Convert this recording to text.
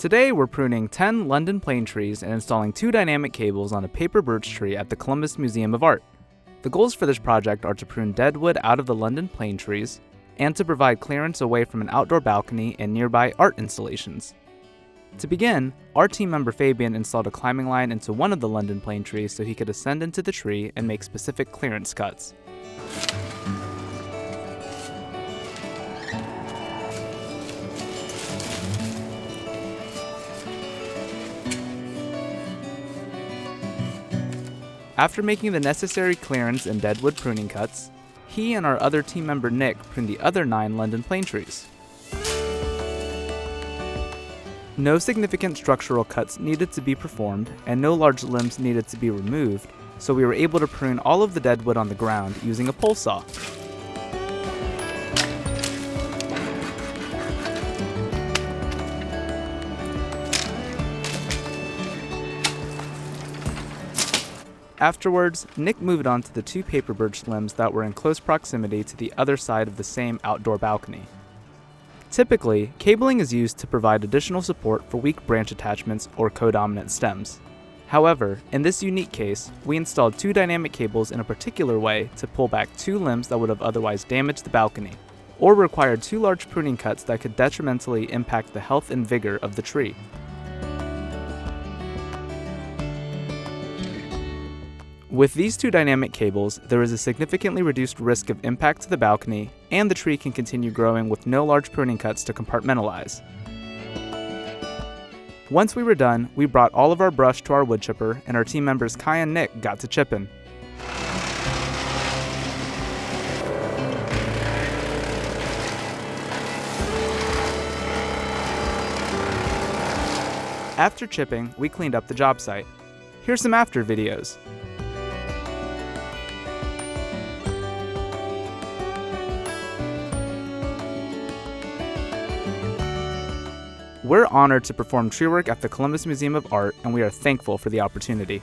Today we're pruning 10 London plane trees and installing 2 dynamic cables on a paper birch tree at the Columbus Museum of Art. The goals for this project are to prune dead wood out of the London plane trees and to provide clearance away from an outdoor balcony and nearby art installations. To begin, our team member Fabian installed a climbing line into one of the London plane trees so he could ascend into the tree and make specific clearance cuts. After making the necessary clearance and deadwood pruning cuts, he and our other team member Nick pruned the other 9 London plane trees. No significant structural cuts needed to be performed, and no large limbs needed to be removed, so we were able to prune all of the deadwood on the ground using a pole saw. Afterwards, Nick moved on to the 2 paper birch limbs that were in close proximity to the other side of the same outdoor balcony. Typically, cabling is used to provide additional support for weak branch attachments or codominant stems. However, in this unique case, we installed 2 dynamic cables in a particular way to pull back 2 limbs that would have otherwise damaged the balcony, or required 2 large pruning cuts that could detrimentally impact the health and vigor of the tree. With these 2 dynamic cables, there is a significantly reduced risk of impact to the balcony, and the tree can continue growing with no large pruning cuts to compartmentalize. Once we were done, we brought all of our brush to our wood chipper, and our team members Kai and Nick got to chipping. After chipping, we cleaned up the job site. Here's some after videos. We're honored to perform tree work at the Columbus Museum of Art, and we are thankful for the opportunity.